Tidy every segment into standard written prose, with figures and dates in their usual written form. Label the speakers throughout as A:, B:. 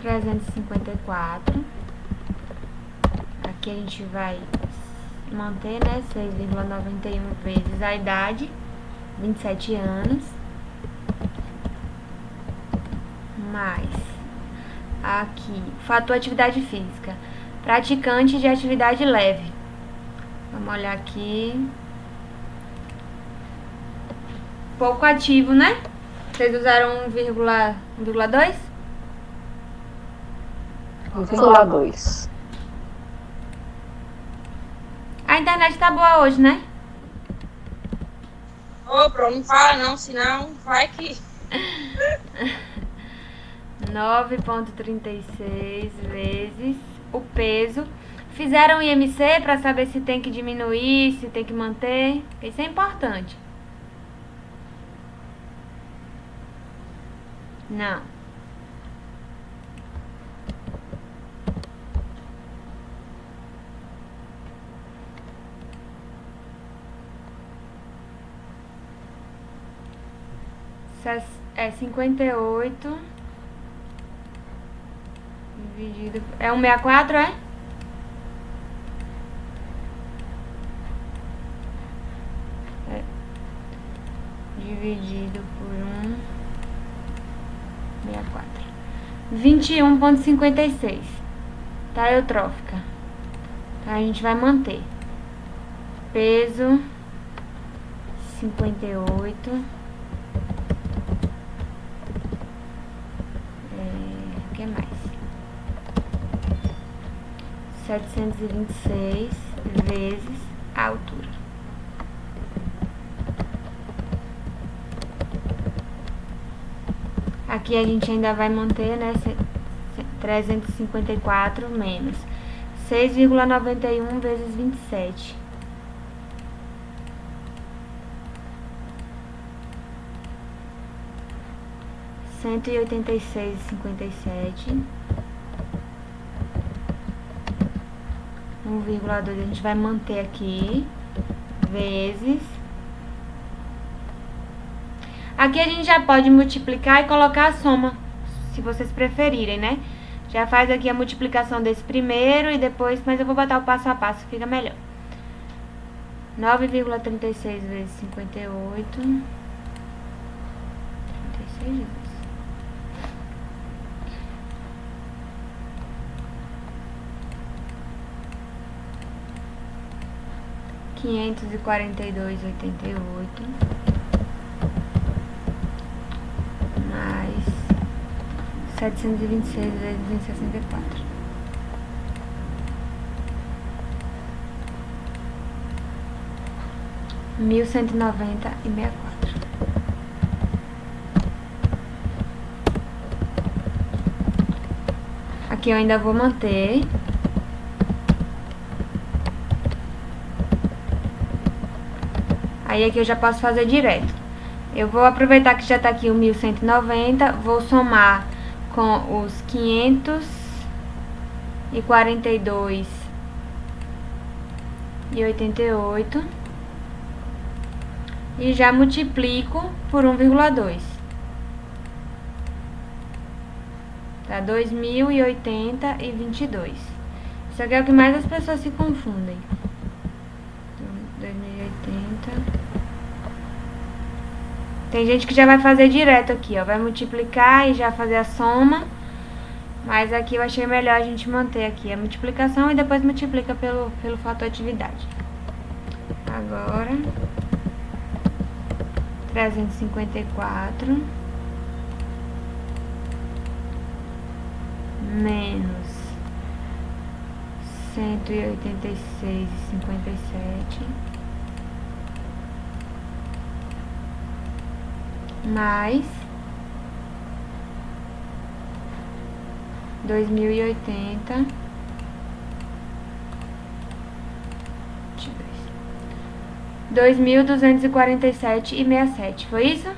A: 354. Aqui a gente vai manter, né? 6,91 vezes a idade, 27 anos. Mais aqui, fator atividade física. Praticante de atividade leve. Vamos olhar aqui. Pouco ativo, né? Vocês usaram 1,2?
B: 1,2.
A: A internet tá boa hoje, né?
C: Ô, Pro, não fala não, senão vai que...
A: 9,36 vezes o peso. Fizeram IMC para saber se tem que diminuir, se tem que manter. Isso é importante. Não. É 58 dividido... É 164, é? Dividido por 1,64. 21,56. Tá, eutrófica. Então a gente vai manter. Peso 58. O que mais? 726 vezes a altura. Aqui a gente ainda vai manter, né, 354 menos 6,91 vezes 27. R$186,57. 1,2 a gente vai manter aqui, vezes... Aqui a gente já pode multiplicar e colocar a soma, se vocês preferirem, né? Já faz aqui a multiplicação desse primeiro e depois, mas eu vou botar o passo a passo, fica melhor. 9,36 vezes 58. 36 vezes. R$542,88. Mais 726 vezes 164. R$1.190,64. Aqui eu ainda vou manter. Aí aqui eu já posso fazer direto. Eu vou aproveitar que já tá aqui o 1.190, vou somar com os 542,88 e já multiplico por 1,2. Tá? 2.080,22. Isso aqui é o que mais as pessoas se confundem. 2080. Tem gente que já vai fazer direto aqui, ó. Vai multiplicar e já fazer a soma. Mas aqui eu achei melhor a gente manter aqui a multiplicação e depois multiplica pelo fator atividade. Agora, 354 menos 186,57 mais 2.080, 2.247,67. Foi isso?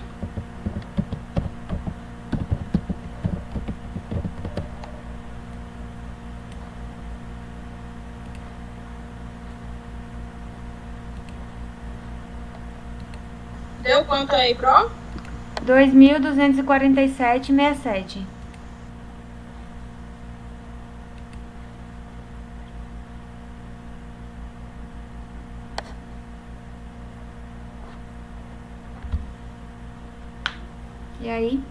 C: Deu quanto aí, Pro?
A: 2.247,67. E aí?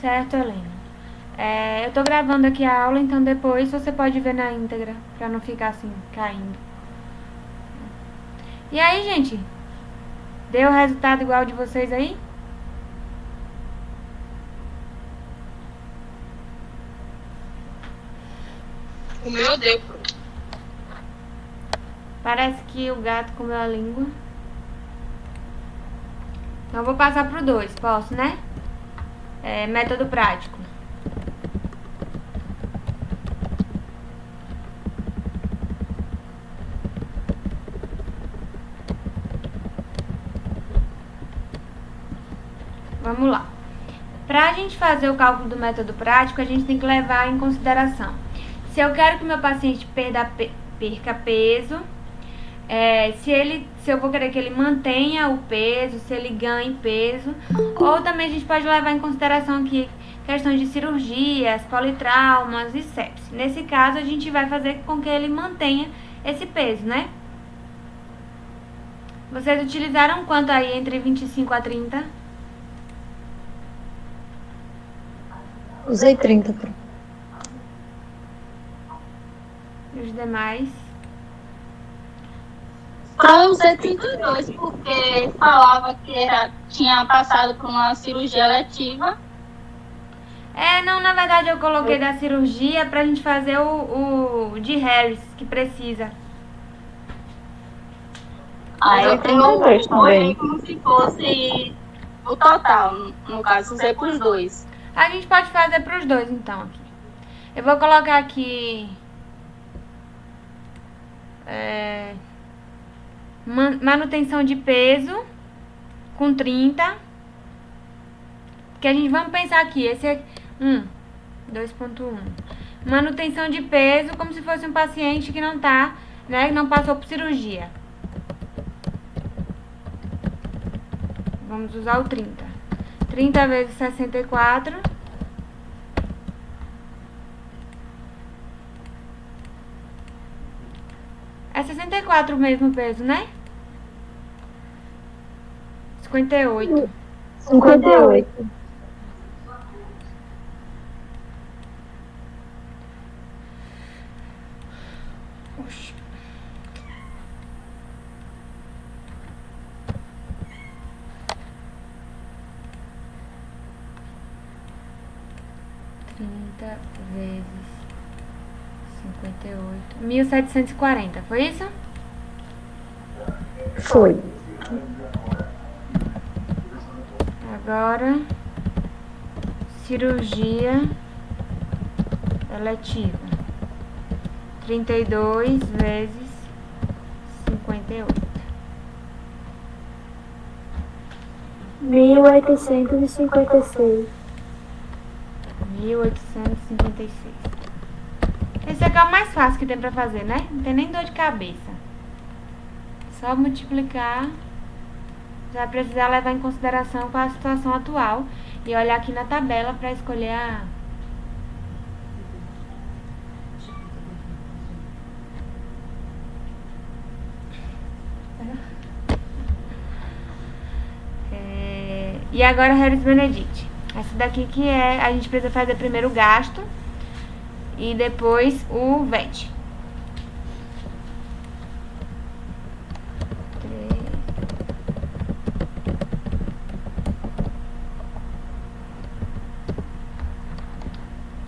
A: Certo, Helena. Eu tô gravando aqui a aula, então depois você pode ver na íntegra, pra não ficar assim, caindo. E aí, gente? Deu o resultado igual de vocês aí?
C: O meu deu.
A: Parece que o gato comeu a língua. Então eu vou passar pro 2, posso, né? Método prático. Vamos lá. Para a gente fazer o cálculo do método prático, a gente tem que levar em consideração se eu quero que o meu paciente perca peso, se eu vou querer que ele mantenha o peso, se ele ganhe peso, ou também a gente pode levar em consideração aqui questões de cirurgias, politraumas e sepse. Nesse caso, a gente vai fazer com que ele mantenha esse peso, né? Vocês utilizaram quanto aí entre 25 a 30?
B: Usei 30, Pro.
A: E os demais?
D: Eu usei 32, porque falava que tinha passado por uma cirurgia letiva.
A: Não, na verdade eu coloquei da cirurgia pra gente fazer o de Harris, que precisa.
D: Aí eu
B: 32 também.
D: como se fosse o total, no caso, usei pros dois.
A: A gente pode fazer pros dois, então, aqui. Eu vou colocar aqui... manutenção de peso com 30. Porque a gente, vamos pensar aqui, esse é 2.1. Manutenção de peso como se fosse um paciente que não tá, né, não passou por cirurgia. Vamos usar o 30. 30 vezes 64. É 64 mesmo o peso, né? 58.
B: 58.
A: Oxi. Vezes 58. 1740, foi isso?
B: Foi.
A: Agora, cirurgia eletiva. 32 vezes 58.
B: 1856.
A: 1856. Esse aqui é o mais fácil que tem pra fazer, né? Não tem nem dor de cabeça. Só multiplicar. Já vai precisar levar em consideração qual é a situação atual e olhar aqui na tabela pra escolher a... E agora Harris Benedict. Essa daqui que a gente precisa fazer primeiro o gasto e depois o VET.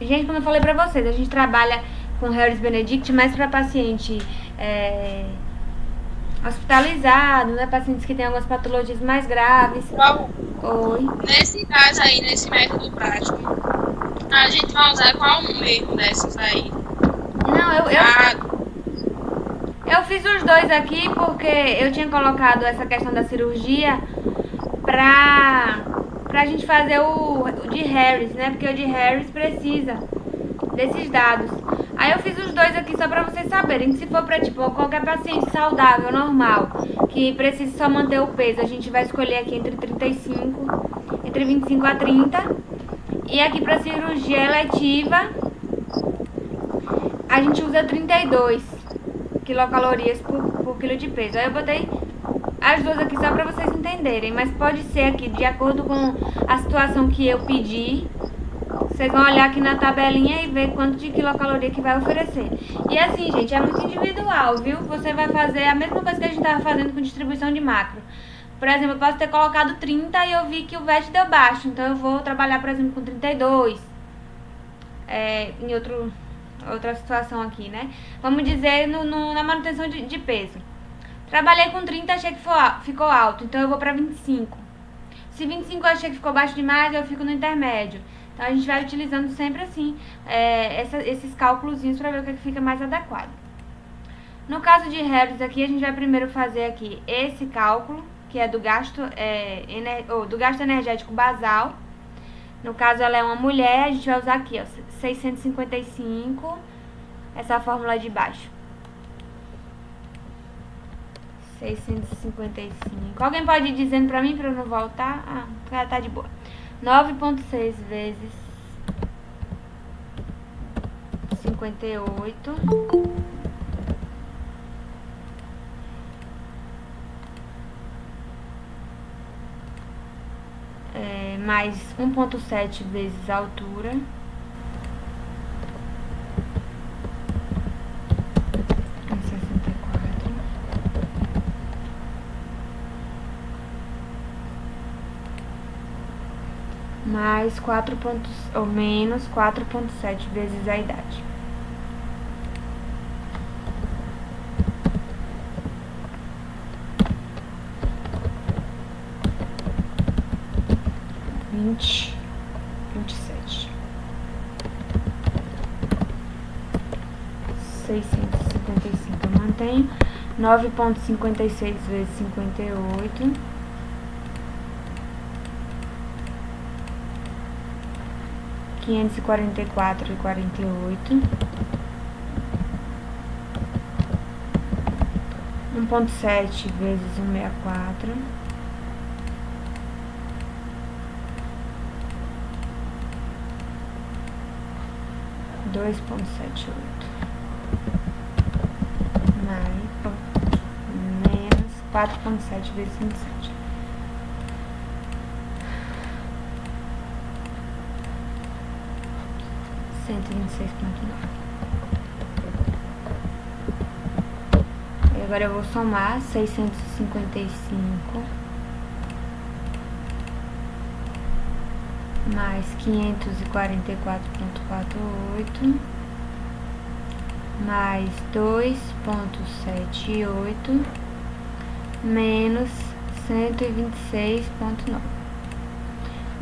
A: Gente, como eu falei pra vocês, a gente trabalha com Harris Benedict mais pra paciente hospitalizado, né? Pacientes que têm algumas patologias mais graves. Oi.
C: Nesse caso aí, nesse método prático, a gente vai usar qual mesmo dessas aí?
A: Não, eu fiz os dois aqui porque eu tinha colocado essa questão da cirurgia pra gente fazer o de Harris, né? Porque o de Harris precisa desses dados. Aí eu fiz os dois aqui só pra vocês saberem que se for pra, tipo, qualquer paciente saudável, normal, que precisa só manter o peso, a gente vai escolher aqui entre 25 a 30. E aqui para cirurgia eletiva, a gente usa 32 quilocalorias por quilo de peso. Aí eu botei as duas aqui só para vocês entenderem, mas pode ser aqui, de acordo com a situação que eu pedi, vocês vão olhar aqui na tabelinha e ver quanto de quilocaloria que vai oferecer. E assim, gente, é muito individual, viu? Você vai fazer a mesma coisa que a gente estava fazendo com distribuição de macro. Por exemplo, eu posso ter colocado 30 e eu vi que o VET deu baixo, então eu vou trabalhar, por exemplo, com 32. Em outra situação aqui, né? Vamos dizer na manutenção de peso. Trabalhei com 30, achei que ficou alto, então eu vou para 25. Se 25 eu achei que ficou baixo demais, eu fico no intermédio. Então a gente vai utilizando sempre assim, esses cálculozinhos para ver o que fica mais adequado. No caso de Harris aqui, a gente vai primeiro fazer aqui esse cálculo, que é do gasto energético basal. No caso ela é uma mulher, a gente vai usar aqui, ó, 655, essa fórmula de baixo. 655. Alguém pode ir dizendo pra mim, pra eu não voltar? Tá de boa. 9,6 vezes 58. Mais 1,7 vezes a altura. Mais 4 pontos, ou menos 4,7 vezes a idade. $27. 655 eu mantenho. 9,56 vezes 58. 544,48. 1,7 vezes 164. 2,78 menos 4,7 vezes 27. E agora eu vou somar 655 mais 544,48 mais 2,78 menos 126,9.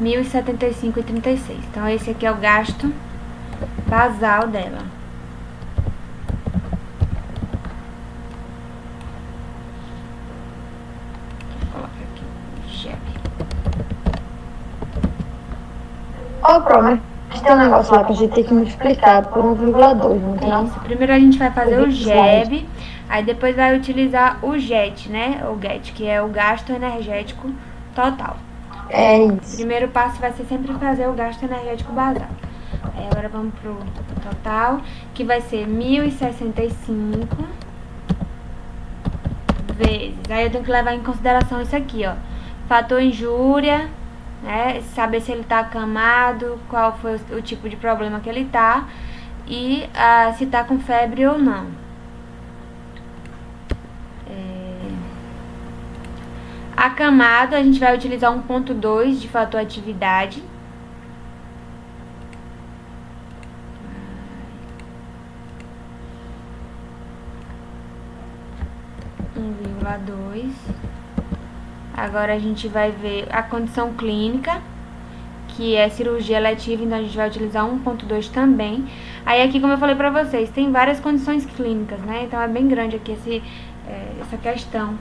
A: 1.075,36. Então esse aqui é o gasto basal dela. Vou colocar aqui o GEB.
B: Ó, Pro, mas tem um negócio lá que a gente tem que multiplicar por 1,2, não tem?
A: Isso. Primeiro a gente vai fazer o GEB, aí depois vai utilizar o GET, né? O GET, que é o gasto energético total.
B: É isso.
A: O primeiro passo vai ser sempre fazer o gasto energético basal. Aí agora vamos pro total, que vai ser 1.065 vezes. Aí eu tenho que levar em consideração isso aqui, ó. Fator injúria, né? Saber se ele tá acamado, qual foi o tipo de problema que ele tá e se tá com febre ou não. Acamado, a gente vai utilizar 1,2 de fator atividade. 1,2. Agora a gente vai ver a condição clínica, que é cirurgia eletiva, então a gente vai utilizar 1,2 também. Aí aqui, como eu falei pra vocês, tem várias condições clínicas, né? Então é bem grande aqui essa questão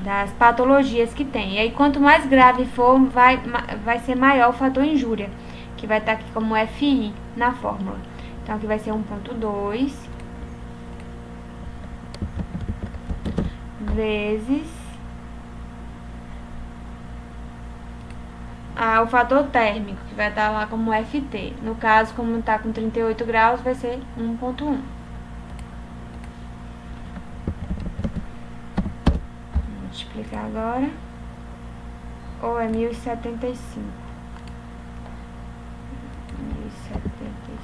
A: das patologias que tem. E aí quanto mais grave for, vai ser maior o fator injúria, que vai estar aqui como FI na fórmula. Então aqui vai ser 1,2 vezes o fator térmico, que vai estar lá como FT. No caso, como está com 38 graus, vai ser 1,1. Vou multiplicar agora. Ou é 1075. 1075.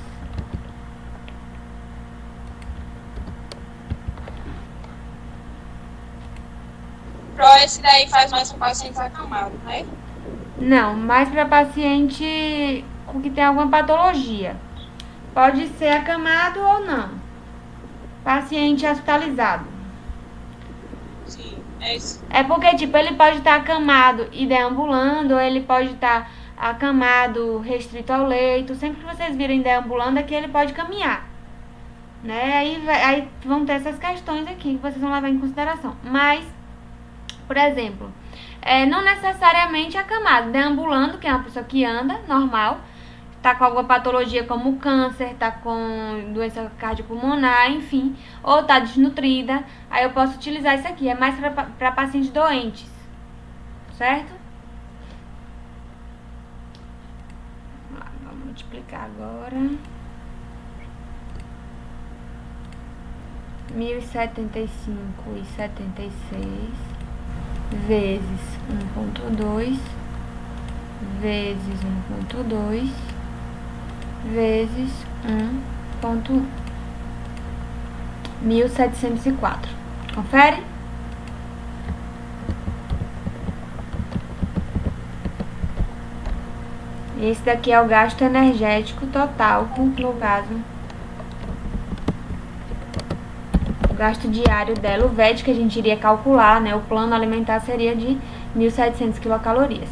C: Esse daí faz mais para pacientes acamados, né?
A: Não, mais para paciente com que tem alguma patologia. Pode ser acamado ou não. Paciente hospitalizado.
C: Sim, é isso.
A: É porque, tipo, ele pode estar acamado e deambulando, ou ele pode estar acamado, restrito ao leito. Sempre que vocês virem deambulando aqui, ele pode caminhar. Né? Aí vão ter essas questões aqui que vocês vão levar em consideração. Mas, por exemplo, não necessariamente acamado, deambulando, que é uma pessoa que anda, normal, tá com alguma patologia como câncer, tá com doença cardiopulmonar, enfim, ou tá desnutrida, aí eu posso utilizar isso aqui, é mais para pacientes doentes, certo? Vamos lá, vamos multiplicar agora. 1075,76 vezes 1,2 vezes 1,2 vezes 1,1. 1704. Confere? Esse daqui é o gasto energético total, no caso, o gasto diário dela, o VED que a gente iria calcular, né? O plano alimentar seria de 1.700 quilocalorias.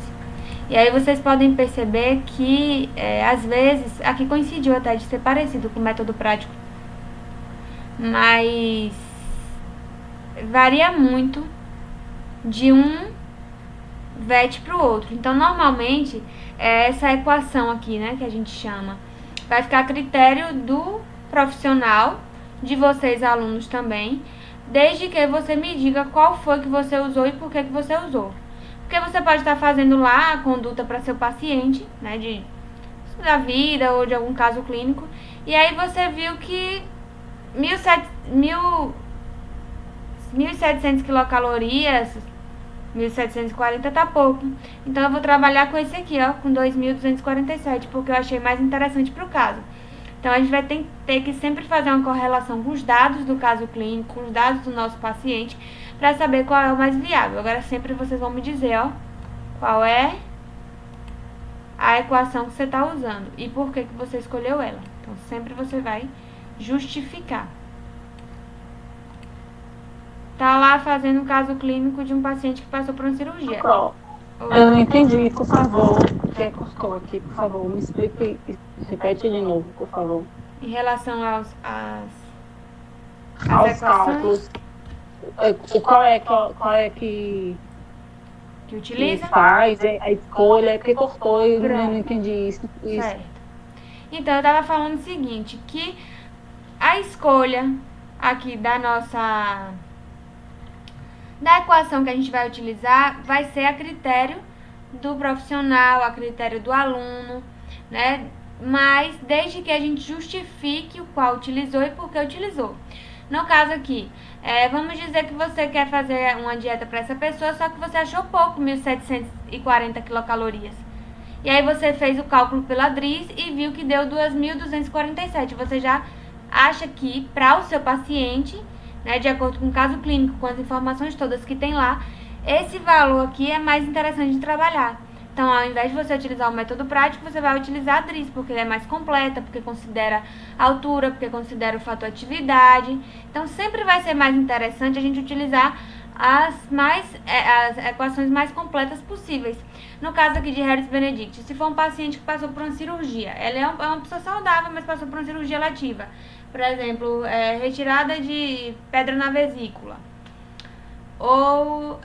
A: E aí vocês podem perceber que, às vezes, aqui coincidiu até de ser parecido com o método prático, mas varia muito de um VET para o outro. Então, normalmente, essa equação aqui, né, que a gente chama, vai ficar a critério do profissional, de vocês alunos também, desde que você me diga qual foi que você usou e por que você usou. Porque você pode estar fazendo lá a conduta para seu paciente, né, da vida ou de algum caso clínico, e aí você viu que 1.700 quilocalorias, 1.740 tá pouco. Então eu vou trabalhar com esse aqui, ó, com 2.247, porque eu achei mais interessante para o caso. Então a gente vai ter que sempre fazer uma correlação com os dados do caso clínico, com os dados do nosso paciente, para saber qual é o mais viável. Agora sempre vocês vão me dizer, ó, qual é a equação que você está usando e por que você escolheu ela. Então sempre você vai justificar. Tá lá fazendo um caso clínico de um paciente que passou por uma cirurgia.
E: Eu não entendi, por favor. Quem cortou aqui, por favor, me explique, repete de novo, por favor.
A: Em relação aos
E: cálculos. Qual é que
A: utiliza?
E: Que faz, a escolha, que cortou, eu não entendi isso.
A: Certo. Então, eu tava falando o seguinte, que a escolha aqui da equação que a gente vai utilizar vai ser a critério do profissional, a critério do aluno, né? Mas desde que a gente justifique o qual utilizou e por que utilizou. No caso aqui, vamos dizer que você quer fazer uma dieta para essa pessoa, só que você achou pouco, 1.740 quilocalorias. E aí você fez o cálculo pela DRIS e viu que deu 2.247. Você já acha que para o seu paciente, né, de acordo com o caso clínico, com as informações todas que tem lá, esse valor aqui é mais interessante de trabalhar. Então, ao invés de você utilizar o método prático, você vai utilizar a DRIS, porque ele é mais completa, porque considera a altura, porque considera o fator atividade. Então, sempre vai ser mais interessante a gente utilizar as equações mais completas possíveis. No caso aqui de Harris-Benedict, se for um paciente que passou por uma cirurgia, ela é uma pessoa saudável, mas passou por uma cirurgia letiva. Por exemplo, retirada de pedra na vesícula. Ou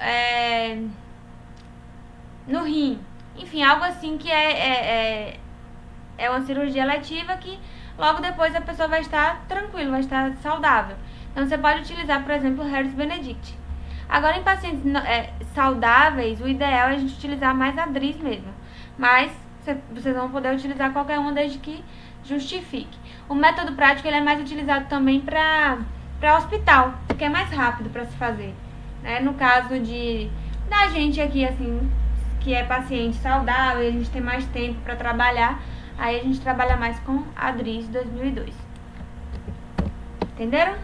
A: no rim. Enfim, algo assim que é uma cirurgia letiva que logo depois a pessoa vai estar tranquila, vai estar saudável. Então, você pode utilizar, por exemplo, o Harris-Benedict. Agora, em pacientes saudáveis, o ideal é a gente utilizar mais a DRIS mesmo. mas vocês vão poder utilizar qualquer uma desde que justifique. O método prático ele é mais utilizado também para hospital, porque é mais rápido para se fazer, né? No caso da gente aqui, assim, que é paciente saudável, a gente tem mais tempo para trabalhar, aí a gente trabalha mais com a DRIS 2002. Entenderam?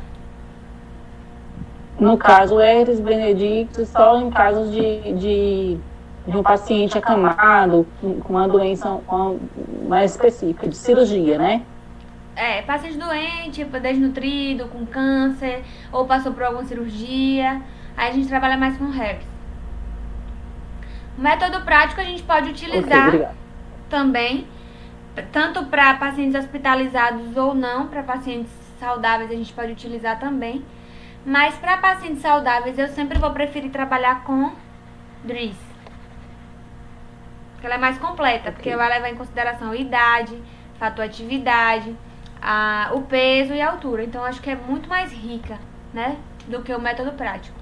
E: No caso, Herpes Benedictus, só em casos de um paciente acamado, com uma doença mais específica, de cirurgia, né?
A: Paciente doente, desnutrido, com câncer, ou passou por alguma cirurgia, aí a gente trabalha mais com herpes. O método prático a gente pode utilizar também, tanto para pacientes hospitalizados ou não, para pacientes saudáveis a gente pode utilizar também. Mas para pacientes saudáveis eu sempre vou preferir trabalhar com DRIS. Porque ela é mais completa, porque vai levar em consideração a idade, fator atividade, o peso e a altura. Então acho que é muito mais rica, né, do que o método prático.